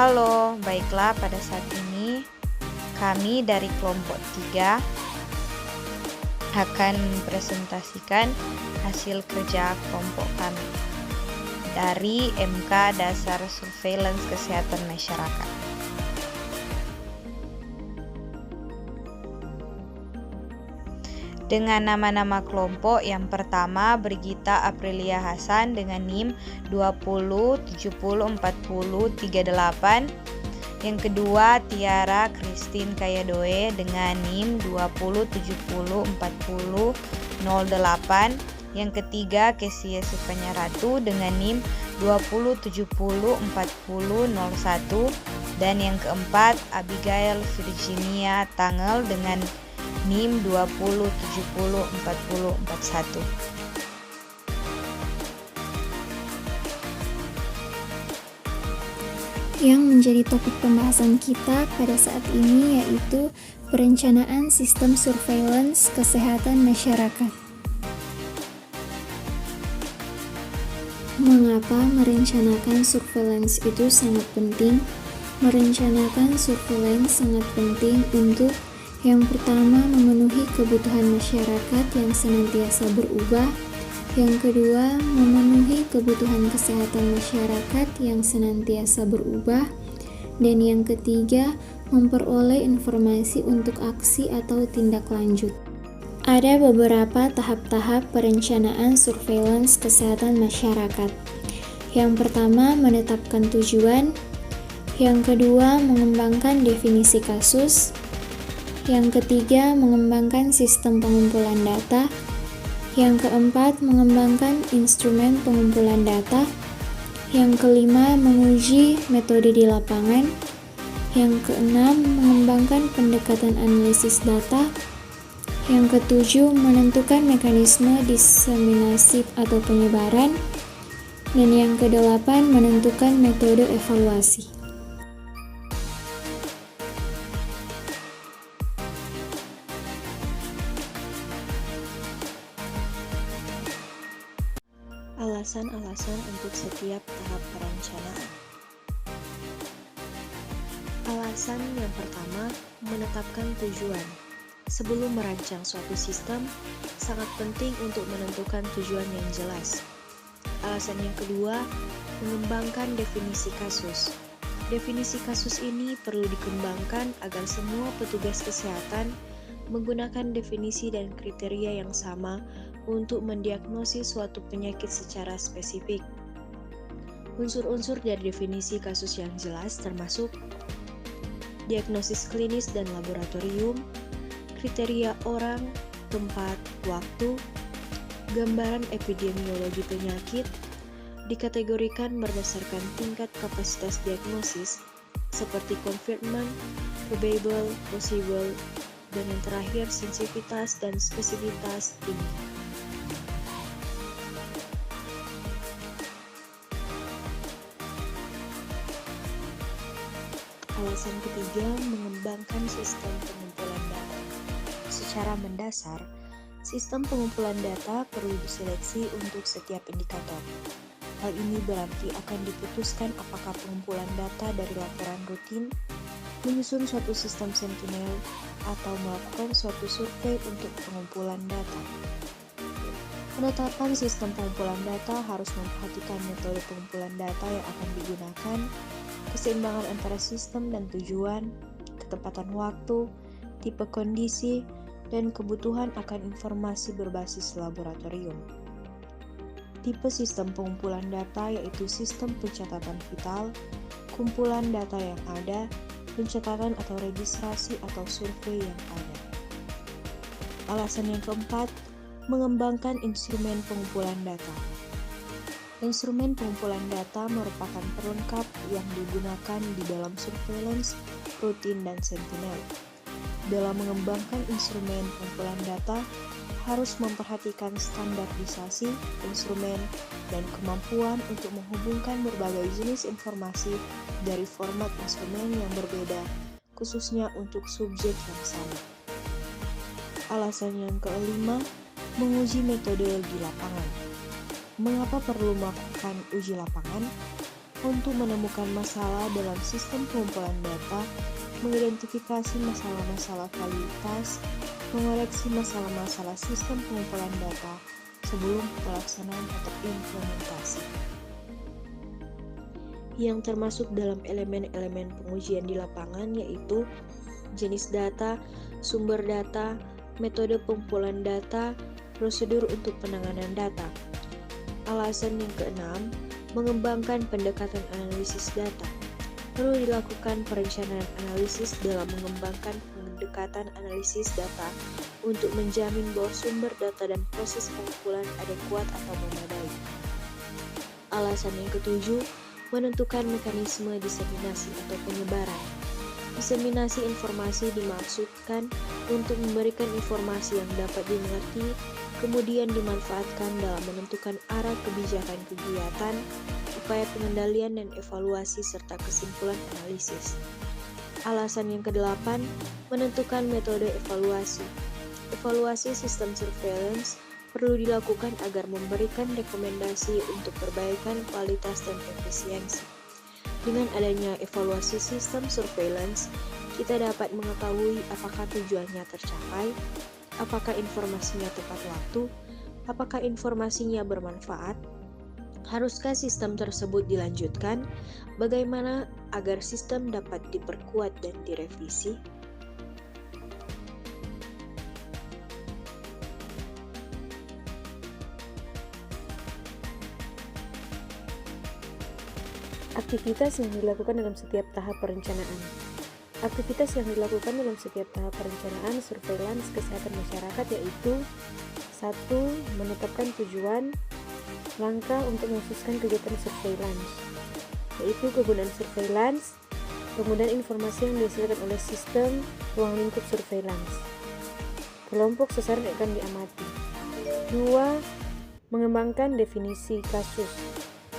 Halo, baiklah pada saat ini kami dari kelompok 3 akan mempresentasikan hasil kerja kelompok kami dari MK Dasar Surveillance Kesehatan Masyarakat. Dengan nama-nama kelompok, yang pertama Brigita Aprilia Hasan dengan NIM 20704038. Yang kedua Tiara Christine Kayadoe dengan NIM 20704008. Yang ketiga Kesia Sukanya Ratu dengan NIM 20704001. Dan yang keempat Abigail Virginia Tangel dengan NIM 20704041. Yang menjadi topik pembahasan kita pada saat ini yaitu perencanaan sistem surveillance kesehatan masyarakat. Mengapa merencanakan surveillance itu sangat penting? Merencanakan surveillance sangat penting untuk yang pertama, memenuhi kebutuhan masyarakat yang senantiasa berubah. Yang kedua, memenuhi kebutuhan kesehatan masyarakat yang senantiasa berubah. Dan yang ketiga, memperoleh informasi untuk aksi atau tindak lanjut. Ada beberapa tahap-tahap perencanaan surveillance kesehatan masyarakat. Yang pertama, menetapkan tujuan. Yang kedua, mengembangkan definisi kasus. Yang ketiga, mengembangkan sistem pengumpulan data. Yang keempat, mengembangkan instrumen pengumpulan data. Yang kelima, menguji metode di lapangan. Yang keenam, mengembangkan pendekatan analisis data. Yang ketujuh, menentukan mekanisme diseminasi atau penyebaran. Dan yang kedelapan, menentukan metode evaluasi. Alasan-alasan untuk setiap tahap perencanaan. Alasan yang pertama, menetapkan tujuan. Sebelum merancang suatu sistem, sangat penting untuk menentukan tujuan yang jelas. Alasan yang kedua, mengembangkan definisi kasus. Definisi kasus ini perlu dikembangkan agar semua petugas kesehatan menggunakan definisi dan kriteria yang sama untuk mendiagnosis suatu penyakit secara spesifik. Unsur-unsur dari definisi kasus yang jelas termasuk diagnosis klinis dan laboratorium, kriteria orang, tempat, waktu, gambaran epidemiologi penyakit, dikategorikan berdasarkan tingkat kapasitas diagnosis seperti confirmant, probable, possible, dan yang terakhir sensitivitas dan spesifitas tinggi. Alasan ketiga, mengembangkan sistem pengumpulan data. Secara mendasar, sistem pengumpulan data perlu diseleksi untuk setiap indikator. Hal ini berarti akan diputuskan apakah pengumpulan data dari laporan rutin, menyusun suatu sistem sentinel, atau melakukan suatu survei untuk pengumpulan data. Penetapan sistem pengumpulan data harus memperhatikan metode pengumpulan data yang akan digunakan, keseimbangan antara sistem dan tujuan, ketepatan waktu, tipe kondisi, dan kebutuhan akan informasi berbasis laboratorium. Tipe sistem pengumpulan data yaitu sistem pencatatan vital, kumpulan data yang ada, pencatatan atau registrasi atau survei yang ada. Alasan yang keempat, mengembangkan instrumen pengumpulan data. Instrumen pengumpulan data merupakan perlengkap yang digunakan di dalam surveillance, rutin, dan sentinel. Dalam mengembangkan instrumen pengumpulan data, harus memperhatikan standarisasi instrumen dan kemampuan untuk menghubungkan berbagai jenis informasi dari format instrumen yang berbeda, khususnya untuk subjek yang sama. Alasan yang kelima, menguji metode di lapangan. Mengapa perlu melakukan uji lapangan? untuk menemukan masalah dalam sistem pengumpulan data, mengidentifikasi masalah-masalah validitas, mengoreksi masalah-masalah sistem pengumpulan data sebelum pelaksanaan atau implementasi. Yang termasuk dalam elemen-elemen pengujian di lapangan yaitu jenis data, sumber data, metode pengumpulan data, prosedur untuk penanganan data. Alasan yang keenam, mengembangkan pendekatan analisis data. Perlu dilakukan perencanaan analisis dalam mengembangkan pendekatan analisis data untuk menjamin bahwa sumber data dan proses pengumpulan adekuat atau memadai. Alasan yang ketujuh, menentukan mekanisme diseminasi atau penyebaran. Diseminasi informasi dimaksudkan untuk memberikan informasi yang dapat dimengerti, kemudian dimanfaatkan dalam menentukan arah kebijakan kegiatan, upaya pengendalian dan evaluasi serta kesimpulan analisis. Alasan yang kedelapan, menentukan metode evaluasi. Evaluasi sistem surveillance perlu dilakukan agar memberikan rekomendasi untuk perbaikan kualitas dan efisiensi. Dengan adanya evaluasi sistem surveillance, kita dapat mengetahui apakah tujuannya tercapai, apakah informasinya tepat waktu, apakah informasinya bermanfaat, haruskah sistem tersebut dilanjutkan, bagaimana agar sistem dapat diperkuat dan direvisi. Aktivitas yang dilakukan dalam setiap tahap perencanaan. Aktivitas yang dilakukan dalam setiap tahap perencanaan surveillance kesehatan masyarakat yaitu 1. Menetapkan tujuan, langkah untuk mengkhususkan kegiatan surveillance, yaitu kegunaan surveillance, penggunaan informasi yang dihasilkan oleh sistem ruang lingkup surveillance. Kelompok sasaran akan diamati. 2. Mengembangkan definisi kasus.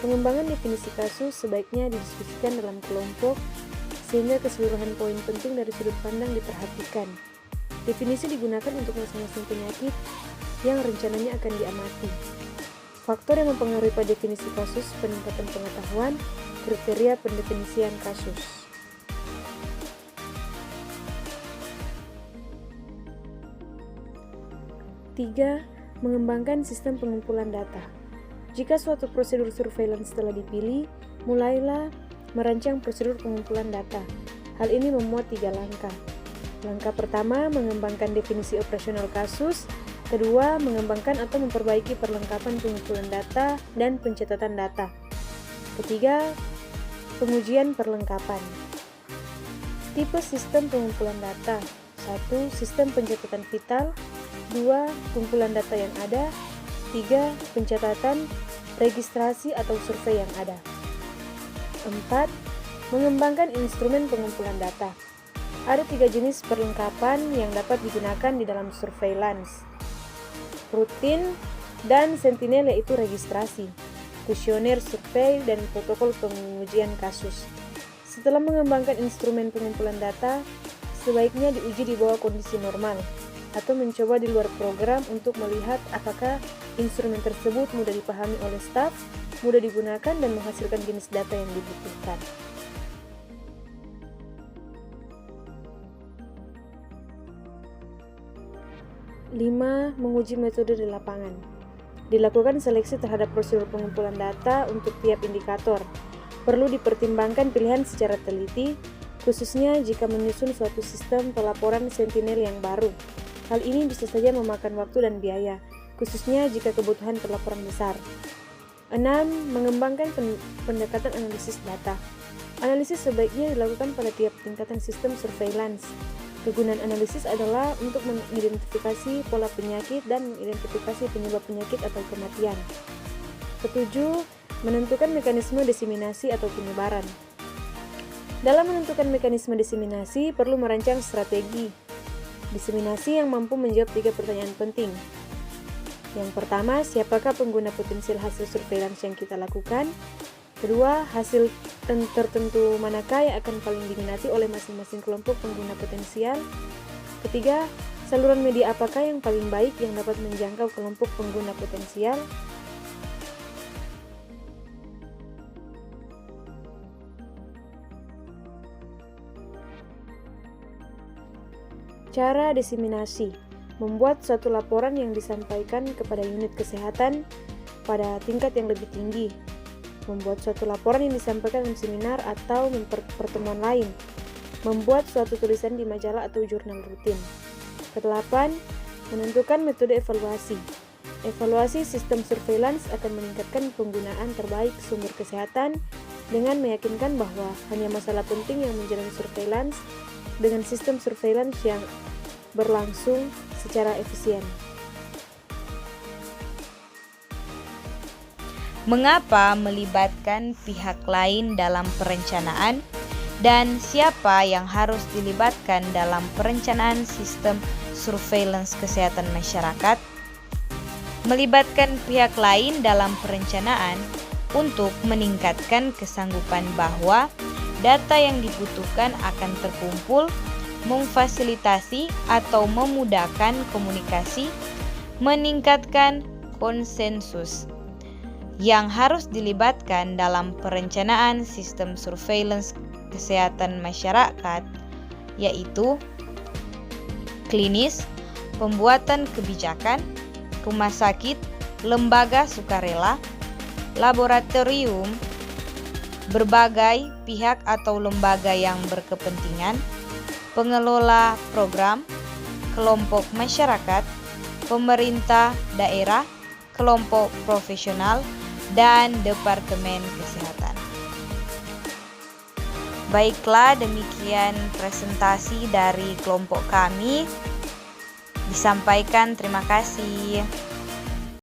Pengembangan definisi kasus sebaiknya didiskusikan dalam kelompok sehingga keseluruhan poin penting dari sudut pandang diperhatikan. Definisi digunakan untuk masing-masing penyakit yang rencananya akan diamati. Faktor yang mempengaruhi pada definisi kasus, peningkatan pengetahuan, kriteria pendefinisian kasus. Tiga, mengembangkan sistem pengumpulan data. Jika suatu prosedur surveillance telah dipilih, mulailah merancang prosedur pengumpulan data. Hal ini memuat 3 langkah. Langkah pertama, mengembangkan definisi operasional kasus. Kedua, mengembangkan atau memperbaiki perlengkapan pengumpulan data dan pencatatan data. Ketiga, pengujian perlengkapan. Tipe sistem pengumpulan data. 1. Sistem pencatatan vital. 2. Kumpulan data yang ada. 3. Pencatatan, registrasi atau survei yang ada. 4. Mengembangkan instrumen pengumpulan data. Ada 3 jenis perlengkapan yang dapat digunakan di dalam surveillance. Rutin dan sentinel yaitu registrasi, kuesioner survei, dan protokol pengujian kasus. Setelah mengembangkan instrumen pengumpulan data, sebaiknya diuji di bawah kondisi normal atau mencoba di luar program untuk melihat apakah instrumen tersebut mudah dipahami oleh staf, mudah digunakan, dan menghasilkan jenis data yang dibutuhkan. Lima, menguji metode di lapangan. Dilakukan seleksi terhadap prosedur pengumpulan data untuk tiap indikator. Perlu dipertimbangkan pilihan secara teliti, khususnya jika menyusun suatu sistem pelaporan sentinel yang baru. Hal ini bisa saja memakan waktu dan biaya, khususnya jika kebutuhan pelaporan besar. 6. Mengembangkan pendekatan analisis data. Analisis sebaiknya dilakukan pada tiap tingkatan sistem surveillance. Kegunaan analisis adalah untuk mengidentifikasi pola penyakit dan mengidentifikasi penyebab penyakit atau kematian. 7. Menentukan mekanisme diseminasi atau penyebaran. Dalam menentukan mekanisme diseminasi, perlu merancang strategi diseminasi yang mampu menjawab 3 pertanyaan penting. Yang pertama, siapakah pengguna potensial hasil surveillance yang kita lakukan? Kedua, hasil tertentu manakah yang akan paling diminati oleh masing-masing kelompok pengguna potensial? Ketiga, saluran media apakah yang paling baik yang dapat menjangkau kelompok pengguna potensial? Cara diseminasi, membuat suatu laporan yang disampaikan kepada unit kesehatan pada tingkat yang lebih tinggi. Membuat suatu laporan yang disampaikan dalam seminar atau pertemuan lain. Membuat suatu tulisan di majalah atau jurnal rutin. Kedelapan, menentukan metode evaluasi. Evaluasi sistem surveillance akan meningkatkan penggunaan terbaik sumber kesehatan dengan meyakinkan bahwa hanya masalah penting yang menjalani surveillance dengan sistem surveillance yang berlangsung secara efisien. Mengapa melibatkan pihak lain dalam perencanaan dan siapa yang harus dilibatkan dalam perencanaan sistem surveillance kesehatan masyarakat? Melibatkan pihak lain dalam perencanaan untuk meningkatkan kesanggupan bahwa data yang dibutuhkan akan terkumpul, memfasilitasi atau memudahkan komunikasi, meningkatkan konsensus. Yang harus dilibatkan dalam perencanaan sistem surveillance kesehatan masyarakat yaitu klinis, pembuatan kebijakan, rumah sakit, lembaga sukarela, laboratorium, berbagai pihak atau lembaga yang berkepentingan, pengelola program, kelompok masyarakat, pemerintah daerah, kelompok profesional, dan Departemen Kesehatan. Baiklah, demikian presentasi dari kelompok kami. Disampaikan, terima kasih.